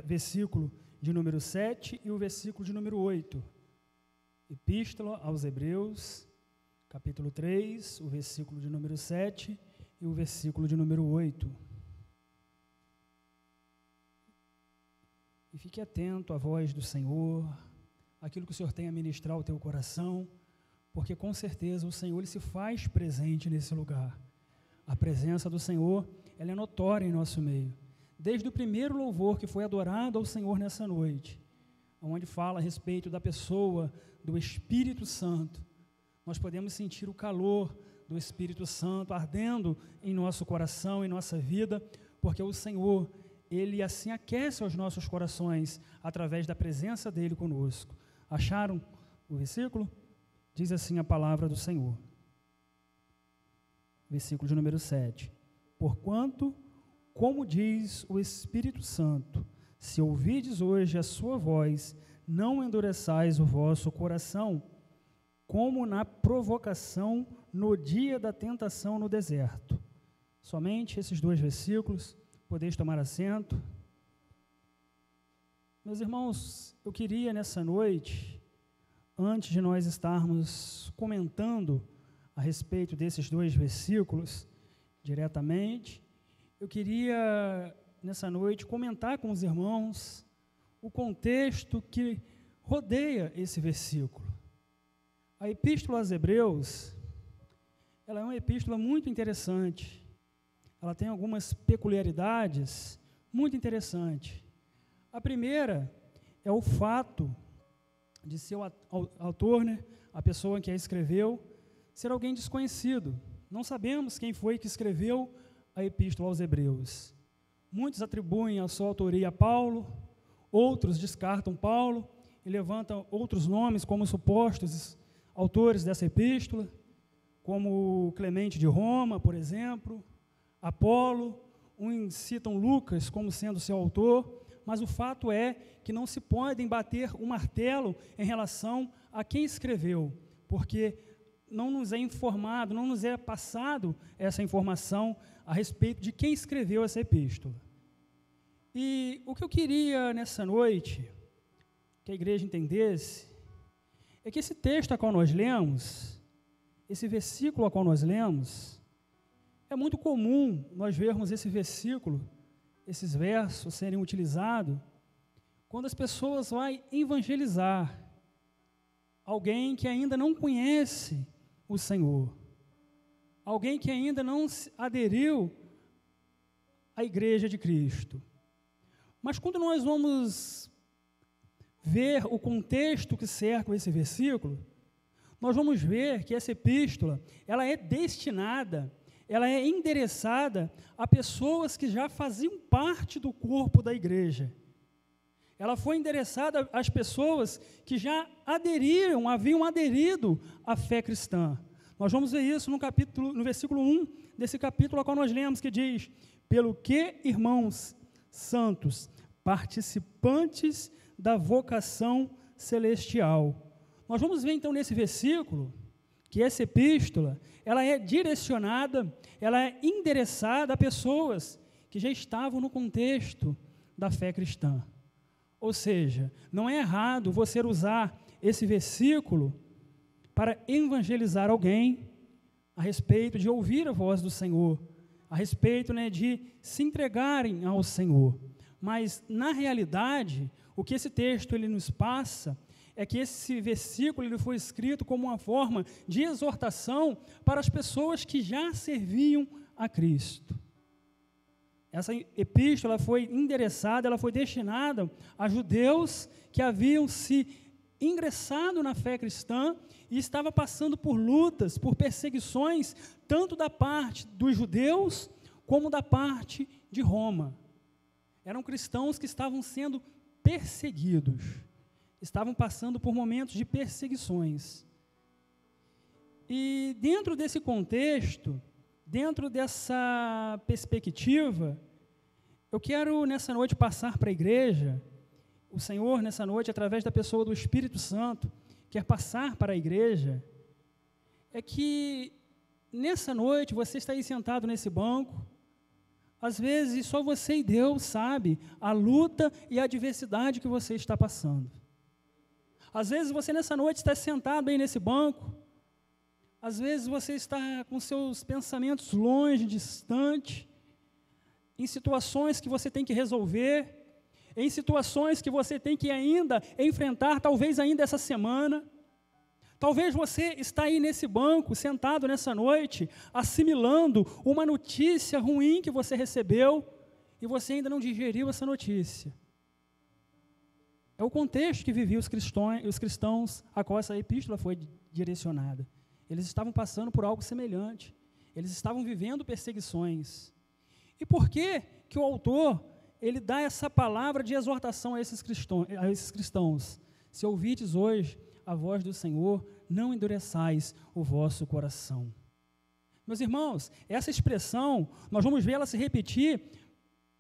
versículo de número 7 e o versículo de número 8. Epístola aos Hebreus, capítulo 3, o versículo de número 7 e o versículo de número 8. E fique atento à voz do Senhor, aquilo que o Senhor tem a ministrar ao teu coração, porque com certeza o Senhor ele se faz presente nesse lugar. A presença do Senhor, ela é notória em nosso meio. Desde o primeiro louvor que foi adorado ao Senhor nessa noite, onde fala a respeito da pessoa do Espírito Santo, nós podemos sentir o calor do Espírito Santo ardendo em nosso coração, em nossa vida, porque o Senhor, ele assim aquece os nossos corações através da presença dele conosco. Acharam o versículo? Diz assim a palavra do Senhor. Versículo de número 7. Porquanto, como diz o Espírito Santo, se ouvides hoje a sua voz, não endureçais o vosso coração, como na provocação no dia da tentação no deserto. Somente esses 2 versículos, podeis tomar assento. Meus irmãos, eu queria nessa noite, antes de nós estarmos comentando a respeito desses 2 versículos, diretamente, eu queria, nessa noite, comentar com os irmãos o contexto que rodeia esse versículo. A Epístola aos Hebreus, ela é uma epístola muito interessante. Ela tem algumas peculiaridades muito interessantes. A primeira é o fato de ser o autor, a pessoa que a escreveu, ser alguém desconhecido. Não sabemos quem foi que escreveu a Epístola aos Hebreus. Muitos atribuem a sua autoria a Paulo, outros descartam Paulo e levantam outros nomes como supostos autores dessa epístola, como Clemente de Roma, por exemplo, Apolo, uns citam Lucas como sendo seu autor, mas o fato é que não se podem bater o martelo em relação a quem escreveu, porque não nos é informado, não nos é passado essa informação a respeito de quem escreveu essa epístola. E o que eu queria nessa noite, que a igreja entendesse, é que esse texto a qual nós lemos, esse versículo a qual nós lemos, é muito comum nós vermos esse versículo, esses versos serem utilizados quando as pessoas vão evangelizar alguém que ainda não conhece o Senhor, alguém que ainda não aderiu à Igreja de Cristo. Mas quando nós vamos ver o contexto que cerca esse versículo, nós vamos ver que essa epístola, ela é destinada, ela é endereçada a pessoas que já faziam parte do corpo da igreja. Ela foi endereçada às pessoas que já haviam aderido à fé cristã. Nós vamos ver isso no versículo 1 desse capítulo, a qual nós lemos, que diz: pelo que, irmãos santos, participantes da vocação celestial. Nós vamos ver então nesse versículo que essa epístola, ela é direcionada, ela é endereçada a pessoas que já estavam no contexto da fé cristã. Ou seja, não é errado você usar esse versículo para evangelizar alguém a respeito de ouvir a voz do Senhor, a respeito, de se entregarem ao Senhor. Mas, na realidade, o que esse texto ele nos passa é que esse versículo ele foi escrito como uma forma de exortação para as pessoas que já serviam a Cristo. Essa epístola foi endereçada, ela foi destinada a judeus que haviam se ingressado na fé cristã e estavam passando por lutas, por perseguições, tanto da parte dos judeus como da parte de Roma. Eram cristãos que estavam sendo perseguidos, estavam passando por momentos de perseguições. E dentro desse contexto, dentro dessa perspectiva, eu quero nessa noite passar para a igreja, o Senhor nessa noite, através da pessoa do Espírito Santo, quer passar para a igreja, é que nessa noite você está aí sentado nesse banco, Às vezes, só você e Deus sabe a luta e a adversidade que você está passando. Às vezes, você nessa noite está sentado aí nesse banco. Às vezes, você está com seus pensamentos longe, distante, em situações que você tem que resolver, em situações que você tem que ainda enfrentar, talvez ainda essa semana. Talvez você está aí nesse banco, sentado nessa noite, assimilando uma notícia ruim que você recebeu e você ainda não digeriu essa notícia. É o contexto que viviam os cristãos a qual essa epístola foi direcionada. Eles estavam passando por algo semelhante. Eles estavam vivendo perseguições. E por que que o autor ele dá essa palavra de exortação a esses cristãos? Se ouvides hoje a voz do Senhor, não endureçais o vosso coração. Meus irmãos, essa expressão, nós vamos ver ela se repetir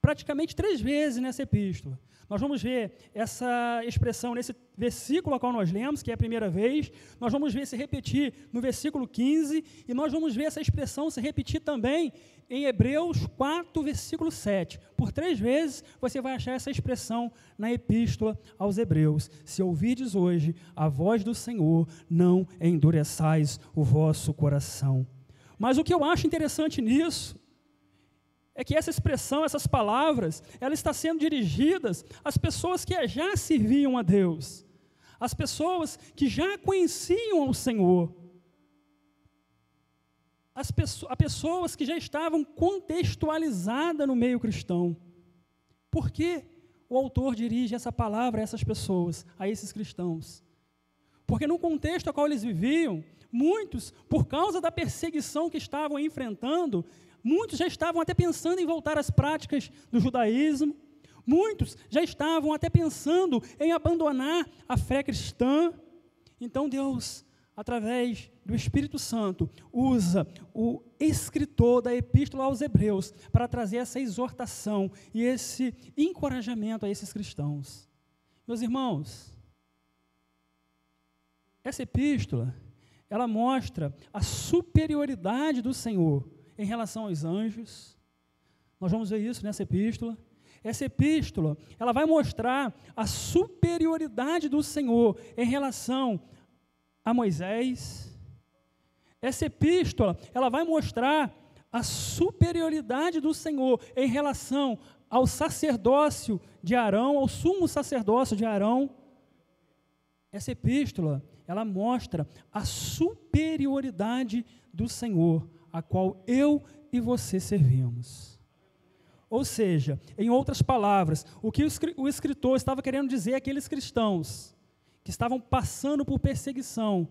praticamente 3 vezes nessa epístola. Nós vamos ver essa expressão nesse versículo ao qual nós lemos, que é a primeira vez, nós vamos ver se repetir no versículo 15, e nós vamos ver essa expressão se repetir também em Hebreus 4, versículo 7. Por 3 vezes você vai achar essa expressão na epístola aos Hebreus. Se ouvirdes hoje a voz do Senhor, não endureçais o vosso coração. Mas o que eu acho interessante nisso é que essa expressão, essas palavras, ela está sendo dirigidas às pessoas que já serviam a Deus, às pessoas que já conheciam o Senhor, a pessoas que já estavam contextualizadas no meio cristão. Por que o autor dirige essa palavra a essas pessoas, a esses cristãos? Porque no contexto ao qual eles viviam, muitos, por causa da perseguição que estavam enfrentando, muitos já estavam até pensando em voltar às práticas do judaísmo, muitos já estavam até pensando em abandonar a fé cristã. Então Deus, através do Espírito Santo, usa o escritor da epístola aos Hebreus para trazer essa exortação e esse encorajamento a esses cristãos. Meus irmãos, essa epístola, ela mostra a superioridade do Senhor em relação aos anjos. Nós vamos ver isso nessa epístola. Essa epístola, ela vai mostrar a superioridade do Senhor em relação a Moisés. Essa epístola, ela vai mostrar a superioridade do Senhor em relação ao sacerdócio de Arão, ao sumo sacerdócio de Arão. Essa epístola, ela mostra a superioridade do Senhor, a qual eu e você servimos. Ou seja, em outras palavras, o que o escritor estava querendo dizer àqueles cristãos que estavam passando por perseguição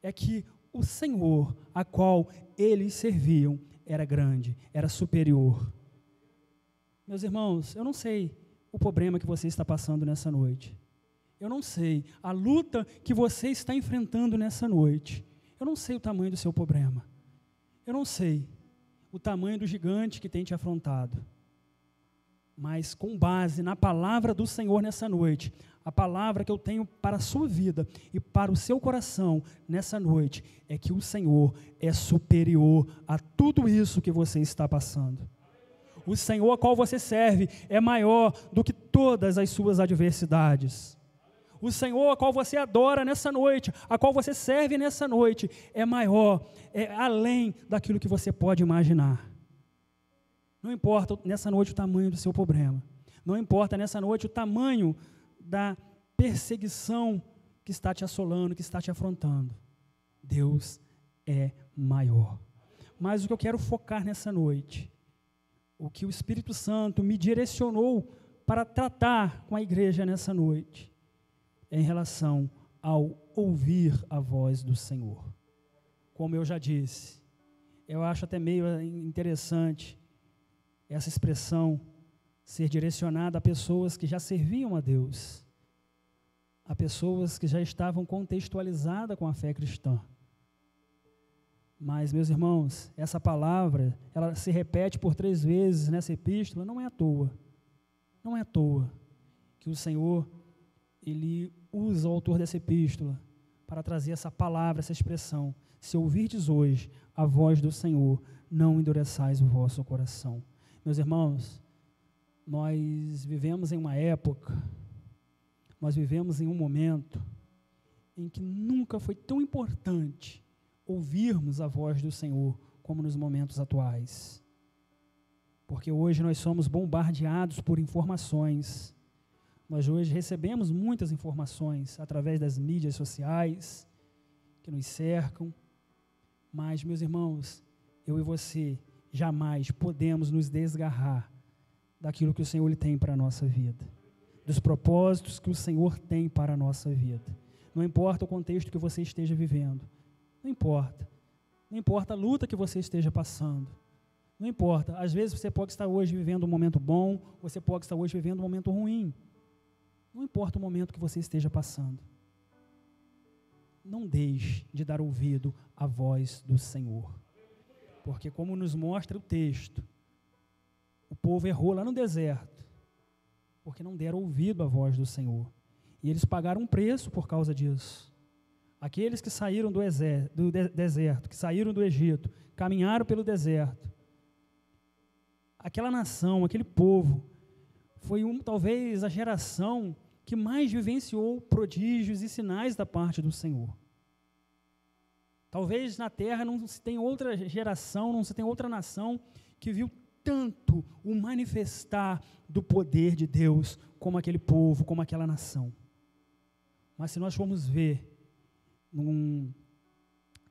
é que o Senhor, a qual eles serviam, era grande, era superior. Meus irmãos, eu não sei o problema que você está passando nessa noite. Eu não sei a luta que você está enfrentando nessa noite. Eu não sei o tamanho do seu problema. Eu não sei o tamanho do gigante que tem te afrontado, mas com base na palavra do Senhor nessa noite, a palavra que eu tenho para a sua vida e para o seu coração nessa noite, é que o Senhor é superior a tudo isso que você está passando. O Senhor a qual você serve é maior do que todas as suas adversidades. O Senhor a qual você adora nessa noite, a qual você serve nessa noite, é maior, é além daquilo que você pode imaginar. Não importa nessa noite o tamanho do seu problema. Não importa nessa noite o tamanho da perseguição que está te assolando, que está te afrontando. Deus é maior. Mas o que eu quero focar nessa noite, o que o Espírito Santo me direcionou para tratar com a igreja nessa noite, em relação ao ouvir a voz do Senhor. Como eu já disse, eu acho até meio interessante essa expressão ser direcionada a pessoas que já serviam a Deus, a pessoas que já estavam contextualizadas com a fé cristã. Mas, meus irmãos, essa palavra, ela se repete por 3 vezes nessa epístola, não é à toa. Não é à toa que o Senhor, Ele usa o autor dessa epístola para trazer essa palavra, essa expressão. Se ouvirdes hoje a voz do Senhor, não endureçais o vosso coração. Meus irmãos, nós vivemos em uma época, nós vivemos em um momento em que nunca foi tão importante ouvirmos a voz do Senhor como nos momentos atuais. Porque hoje nós somos bombardeados por informações. Nós hoje recebemos muitas informações através das mídias sociais que nos cercam. Mas, meus irmãos, eu e você jamais podemos nos desgarrar daquilo que o Senhor ele tem para a nossa vida, dos propósitos que o Senhor tem para a nossa vida. Não importa o contexto que você esteja vivendo, não importa. Não importa a luta que você esteja passando, não importa. Às vezes você pode estar hoje vivendo um momento bom, você pode estar hoje vivendo um momento ruim. Não importa o momento que você esteja passando. Não deixe de dar ouvido à voz do Senhor. Porque como nos mostra o texto, o povo errou lá no deserto, porque não deram ouvido à voz do Senhor. E eles pagaram um preço por causa disso. Aqueles que saíram do deserto, que saíram do Egito, caminharam pelo deserto. Aquela nação, aquele povo, foi talvez a geração que mais vivenciou prodígios e sinais da parte do Senhor. Talvez na terra não se tenha outra geração, não se tenha outra nação que viu tanto o manifestar do poder de Deus como aquele povo, como aquela nação. Mas se nós formos ver num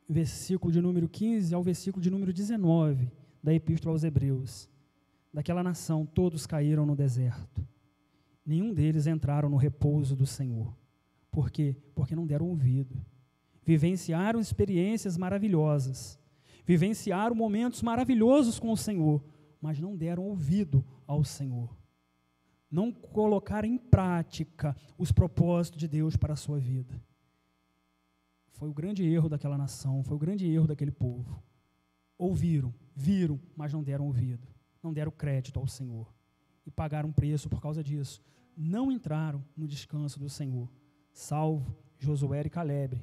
versículo de número 15 ao versículo de número 19 da Epístola aos Hebreus, daquela nação todos caíram no deserto. Nenhum deles entraram no repouso do Senhor. Por quê? Porque não deram ouvido. Vivenciaram experiências maravilhosas, vivenciaram momentos maravilhosos com o Senhor, mas não deram ouvido ao Senhor. Não colocaram em prática os propósitos de Deus para a sua vida. Foi o grande erro daquela nação, foi o grande erro daquele povo. Ouviram, viram, mas não deram ouvido, não deram crédito ao Senhor. E pagaram um preço por causa disso. Não entraram no descanso do Senhor, salvo Josué e Caleb.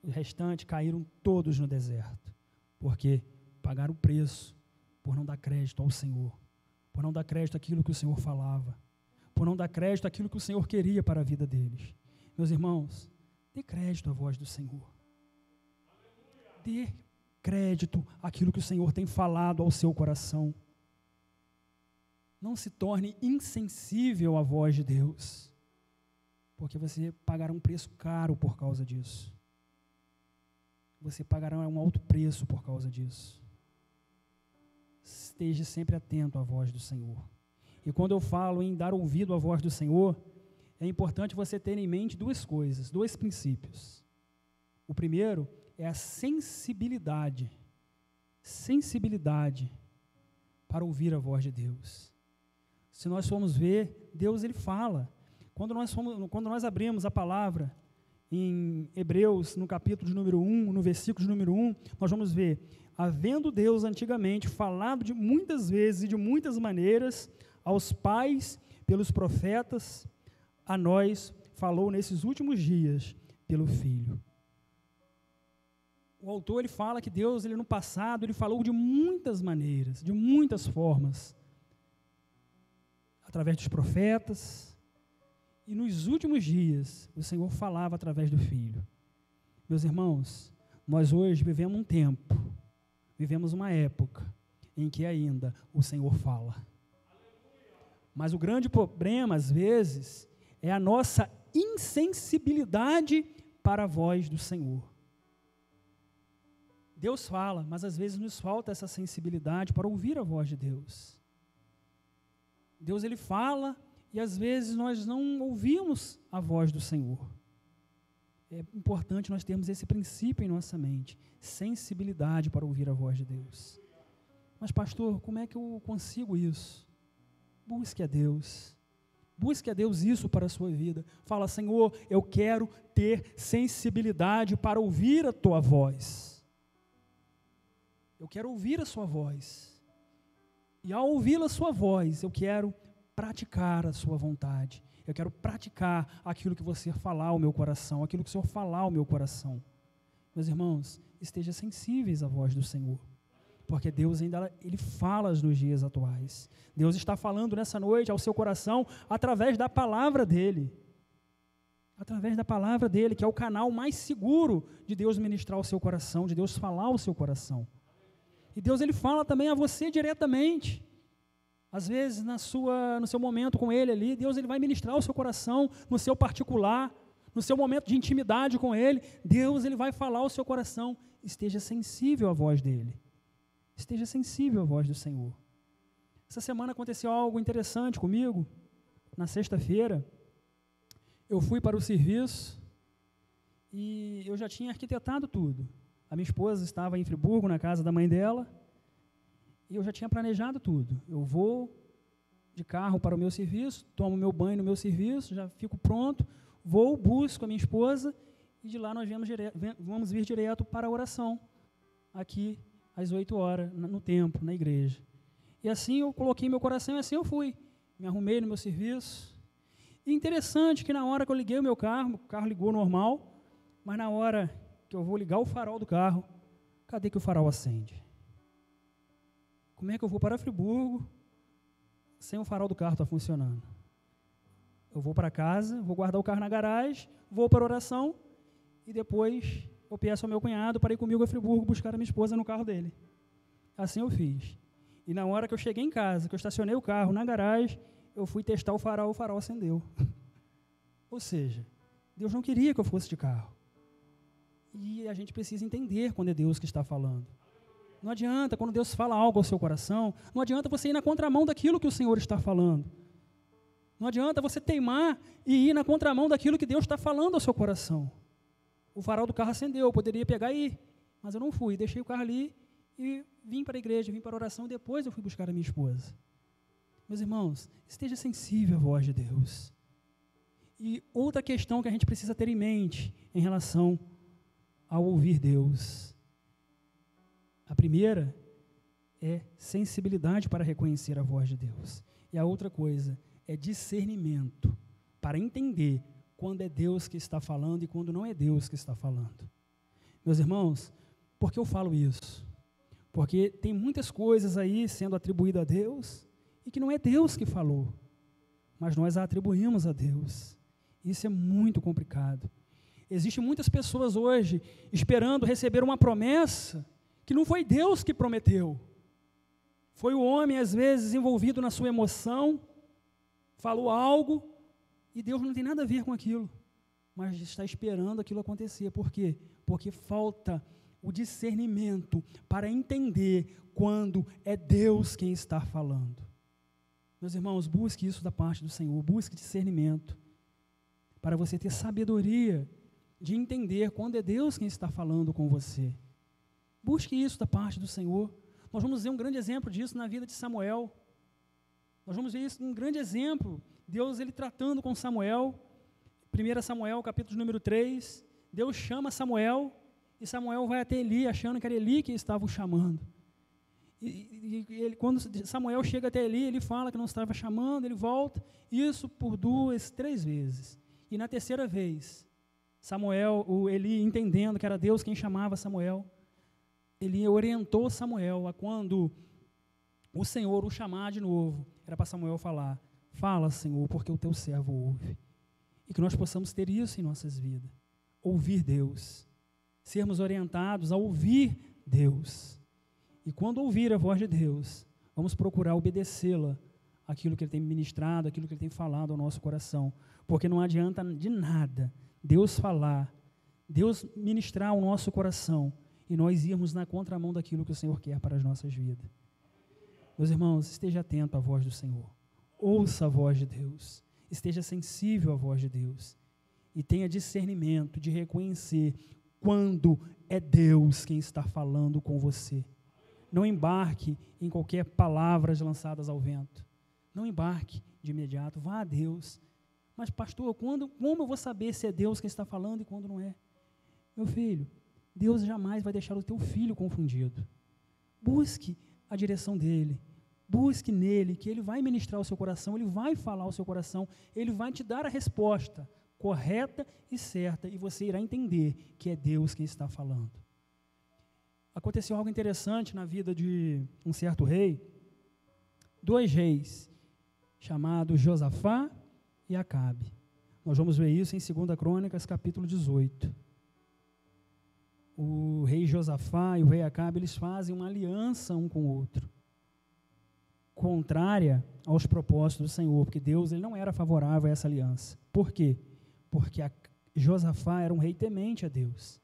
O restante caíram todos no deserto, porque pagaram o preço por não dar crédito ao Senhor, por não dar crédito àquilo que o Senhor falava, por não dar crédito àquilo que o Senhor queria para a vida deles. Meus irmãos, dê crédito à voz do Senhor. Dê crédito àquilo que o Senhor tem falado ao seu coração. Não se torne insensível à voz de Deus, porque você pagará um preço caro por causa disso. Você pagará um alto preço por causa disso. Esteja sempre atento à voz do Senhor. E quando eu falo em dar ouvido à voz do Senhor, é importante você ter em mente duas coisas, dois princípios. O primeiro é a sensibilidade. Sensibilidade para ouvir a voz de Deus. Se nós formos ver, Deus ele fala. Quando nós abrimos a palavra em Hebreus, no capítulo de número 1, no versículo de número 1, nós vamos ver, havendo Deus antigamente falado de muitas vezes e de muitas maneiras aos pais pelos profetas, a nós falou nesses últimos dias pelo Filho. O autor ele fala que Deus, ele no passado, ele falou de muitas maneiras, de muitas formas, através dos profetas, e nos últimos dias, o Senhor falava através do Filho. Meus irmãos, nós hoje vivemos um tempo, vivemos uma época, em que ainda o Senhor fala. Mas o grande problema, às vezes, é a nossa insensibilidade para a voz do Senhor. Deus fala, mas às vezes nos falta essa sensibilidade para ouvir a voz de Deus. Deus ele fala e às vezes nós não ouvimos a voz do Senhor. É importante nós termos esse princípio em nossa mente, sensibilidade para ouvir a voz de Deus. Mas pastor, como é que eu consigo isso? Busque a Deus. Busque a Deus isso para a sua vida. Fala, Senhor, eu quero ter sensibilidade para ouvir a tua voz. Eu quero ouvir a sua voz. E ao ouvir a sua voz, eu quero praticar a sua vontade. Eu quero praticar aquilo que você falar ao meu coração, aquilo que o Senhor falar ao meu coração. Meus irmãos, estejam sensíveis à voz do Senhor. Porque Deus ainda Ele fala nos dias atuais. Deus está falando nessa noite ao seu coração através da palavra dEle. Através da palavra dEle, que é o canal mais seguro de Deus ministrar ao seu coração, de Deus falar ao seu coração. E Deus, Ele fala também a você diretamente. Às vezes, no seu momento com Ele ali, Deus, Ele vai ministrar ao seu coração, no seu particular, no seu momento de intimidade com Ele. Deus, Ele vai falar ao seu coração. Esteja sensível à voz dEle. Esteja sensível à voz do Senhor. Essa semana aconteceu algo interessante comigo. Na sexta-feira, eu fui para o serviço e eu já tinha arquitetado tudo. A minha esposa estava em Friburgo, na casa da mãe dela, e eu já tinha planejado tudo. Eu vou de carro para o meu serviço, tomo meu banho no meu serviço, já fico pronto, vou, busco a minha esposa, e de lá nós vamos vir direto para a oração, aqui às 8 horas, no templo, na igreja. E assim eu coloquei meu coração e assim eu fui. Me arrumei no meu serviço. E interessante que na hora que eu liguei o carro ligou normal, mas na hora que eu vou ligar o farol do carro, cadê que o farol acende? Como é que eu vou para Friburgo sem o farol do carro estar funcionando? Eu vou para casa, vou guardar o carro na garagem, vou para a oração e depois eu peço ao meu cunhado para ir comigo a Friburgo buscar a minha esposa no carro dele. Assim eu fiz. E na hora que eu cheguei em casa, que eu estacionei o carro na garagem, eu fui testar o farol acendeu. Ou seja, Deus não queria que eu fosse de carro. E a gente precisa entender quando é Deus que está falando. Não adianta, quando Deus fala algo ao seu coração, não adianta você ir na contramão daquilo que o Senhor está falando. Não adianta você teimar e ir na contramão daquilo que Deus está falando ao seu coração. O farol do carro acendeu, eu poderia pegar e ir, mas eu não fui, deixei o carro ali e vim para a igreja, vim para a oração e depois eu fui buscar a minha esposa. Meus irmãos, esteja sensível à voz de Deus. E outra questão que a gente precisa ter em mente em relação ao ouvir Deus. A primeira é sensibilidade para reconhecer a voz de Deus. E a outra coisa é discernimento para entender quando é Deus que está falando e quando não é Deus que está falando. Meus irmãos, por que eu falo isso? Porque tem muitas coisas aí sendo atribuídas a Deus e que não é Deus que falou, mas nós a atribuímos a Deus. Isso é muito complicado. Existem muitas pessoas hoje esperando receber uma promessa que não foi Deus que prometeu. Foi o homem, às vezes, envolvido na sua emoção, falou algo e Deus não tem nada a ver com aquilo, mas está esperando aquilo acontecer. Por quê? Porque falta o discernimento para entender quando é Deus quem está falando. Meus irmãos, busque isso da parte do Senhor, busque discernimento, para você ter sabedoria de entender quando é Deus quem está falando com você. Busque isso da parte do Senhor. Nós vamos ver um grande exemplo disso na vida de Samuel. Nós vamos ver isso, um grande exemplo, Deus ele tratando com Samuel. 1 Samuel, capítulo número 3, Deus chama Samuel, e Samuel vai até Eli, achando que era Eli que estava o chamando. E quando Samuel chega até Eli, ele fala que não estava chamando, ele volta, isso por 2, 3 vezes. E na terceira vez, Eli entendendo que era Deus quem chamava Samuel, ele orientou Samuel a quando o Senhor o chamar de novo, era para Samuel falar, fala Senhor, porque o teu servo ouve. E que nós possamos ter isso em nossas vidas, ouvir Deus, sermos orientados a ouvir Deus. E quando ouvir a voz de Deus, vamos procurar obedecê-la, aquilo que Ele tem ministrado, aquilo que Ele tem falado ao nosso coração, porque não adianta de nada Deus falar, Deus ministrar ao nosso coração, e nós irmos na contramão daquilo que o Senhor quer para as nossas vidas. Meus irmãos, esteja atento à voz do Senhor, ouça a voz de Deus, esteja sensível à voz de Deus, e tenha discernimento de reconhecer quando é Deus quem está falando com você. Não embarque em qualquer palavras lançadas ao vento. Não embarque de imediato, vá a Deus. Mas pastor, como eu vou saber se é Deus quem está falando e quando não é? Meu filho, Deus jamais vai deixar o teu filho confundido. Busque a direção dEle, busque nele, que Ele vai ministrar o seu coração, Ele vai falar ao seu coração, Ele vai te dar a resposta correta e certa, e você irá entender que é Deus quem está falando. aconteceu algo interessante na vida de um certo rei, 2 reis, chamados Josafá e Acabe. Nós vamos ver isso em 2 Crônicas, capítulo 18. O rei Josafá e o rei Acabe, eles fazem uma aliança um com o outro, contrária aos propósitos do Senhor, porque Deus ele não era favorável a essa aliança. Por quê? Porque Josafá era um rei temente a Deus.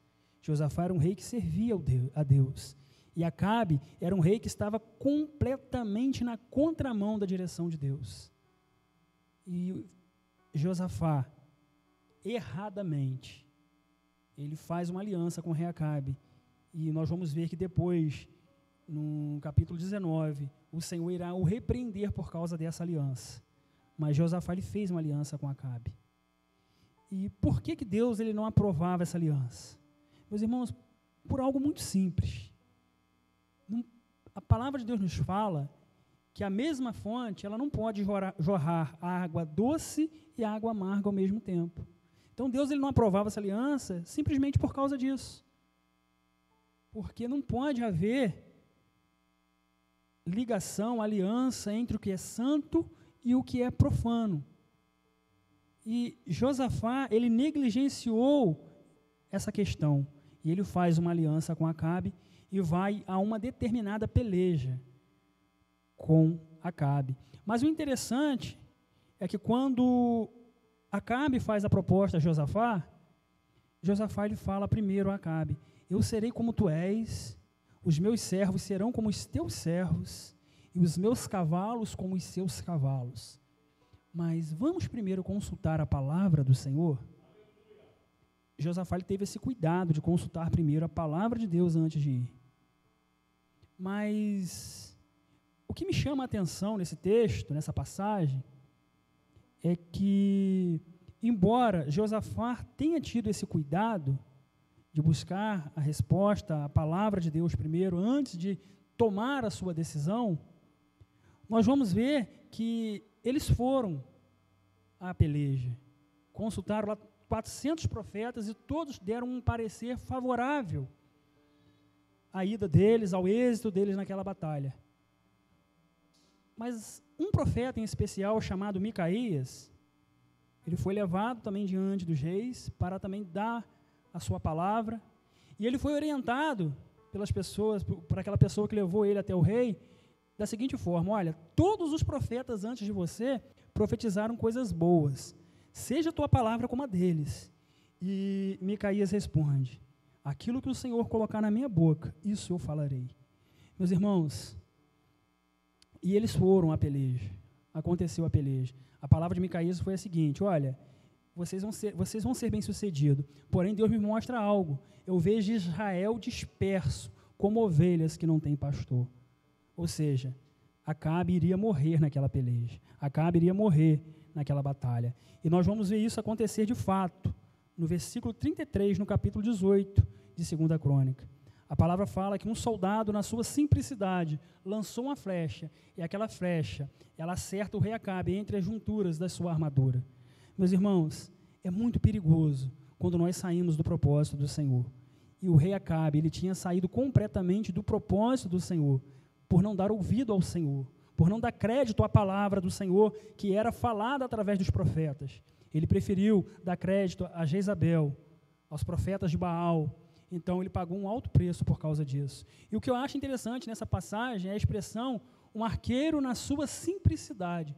Josafá era um rei que servia a Deus. E Acabe era um rei que estava completamente na contramão da direção de Deus. E Josafá, erradamente, ele faz uma aliança com o rei Acabe. E nós vamos ver que depois, no capítulo 19, o Senhor irá o repreender por causa dessa aliança. Mas Josafá ele fez uma aliança com Acabe. E por que Deus ele não aprovava essa aliança? Meus irmãos, por algo muito simples. A palavra de Deus nos fala que a mesma fonte ela não pode jorrar água doce e água amarga ao mesmo tempo. Então Deus ele não aprovava essa aliança simplesmente por causa disso. Porque não pode haver ligação, aliança entre o que é santo e o que é profano. E Josafá, ele negligenciou essa questão. E ele faz uma aliança com Acabe e vai a uma determinada peleja com Acabe. Mas o interessante é que quando Acabe faz a proposta a Josafá, Josafá ele fala primeiro a Acabe: eu serei como tu és, os meus servos serão como os teus servos, e os meus cavalos como os seus cavalos. Mas vamos primeiro consultar a palavra do Senhor? Josafá ele teve esse cuidado de consultar primeiro a palavra de Deus antes de ir. Mas o que me chama a atenção nesse texto, nessa passagem, é que, embora Josafá tenha tido esse cuidado de buscar a resposta, a palavra de Deus primeiro, antes de tomar a sua decisão, nós vamos ver que eles foram à peleja, consultaram lá 400 profetas e todos deram um parecer favorável à ida deles, ao êxito deles naquela batalha. Mas um profeta em especial chamado Micaías, ele foi levado também diante dos reis para também dar a sua palavra, e ele foi orientado pelas pessoas, por aquela pessoa que levou ele até o rei, da seguinte forma: olha, todos os profetas antes de você profetizaram coisas boas, seja a tua palavra como a deles. E Micaías responde: aquilo que o Senhor colocar na minha boca, isso eu falarei. Meus irmãos, e eles foram à peleja, aconteceu a peleja. A palavra de Micaías foi a seguinte: olha, vocês vão ser bem-sucedidos, porém Deus me mostra algo, eu vejo Israel disperso, como ovelhas que não têm pastor. Ou seja, Acabe iria morrer naquela peleja, Acabe iria morrer naquela batalha. E nós vamos ver isso acontecer de fato, no versículo 33, no capítulo 18 de 2 Crônica. A palavra fala que um soldado, na sua simplicidade, lançou uma flecha, e aquela flecha, ela acerta o rei Acabe entre as junturas da sua armadura. Meus irmãos, é muito perigoso quando nós saímos do propósito do Senhor. E o rei Acabe, ele tinha saído completamente do propósito do Senhor, por não dar ouvido ao Senhor, por não dar crédito à palavra do Senhor, que era falada através dos profetas. Ele preferiu dar crédito a Jezabel, aos profetas de Baal. Então, ele pagou um alto preço por causa disso. E o que eu acho interessante nessa passagem é a expressão, um arqueiro na sua simplicidade.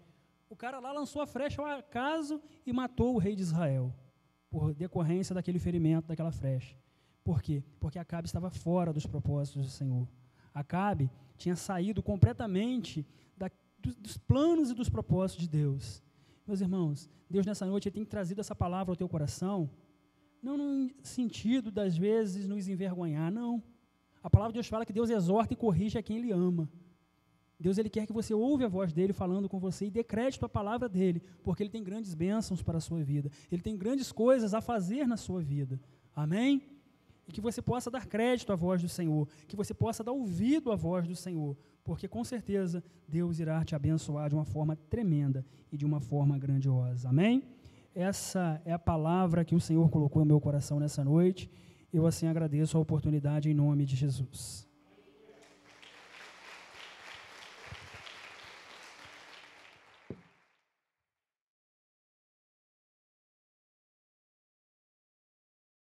O cara lá lançou a flecha ao acaso e matou o rei de Israel, por decorrência daquele ferimento, daquela flecha. Por quê? Porque Acabe estava fora dos propósitos do Senhor. Acabe tinha saído completamente dos planos e dos propósitos de Deus. Meus irmãos, Deus nessa noite tem trazido essa palavra ao teu coração, não no sentido das vezes nos envergonhar, não. A palavra de Deus fala que Deus exorta e corrige a quem Ele ama. Deus ele quer que você ouve a voz dEle falando com você e dê crédito à palavra dEle, porque Ele tem grandes bênçãos para a sua vida, Ele tem grandes coisas a fazer na sua vida. Amém? E que você possa dar crédito à voz do Senhor, que você possa dar ouvido à voz do Senhor, porque com certeza Deus irá te abençoar de uma forma tremenda e de uma forma grandiosa. Amém? Essa é a palavra que o Senhor colocou no meu coração nessa noite. Eu assim agradeço a oportunidade em nome de Jesus.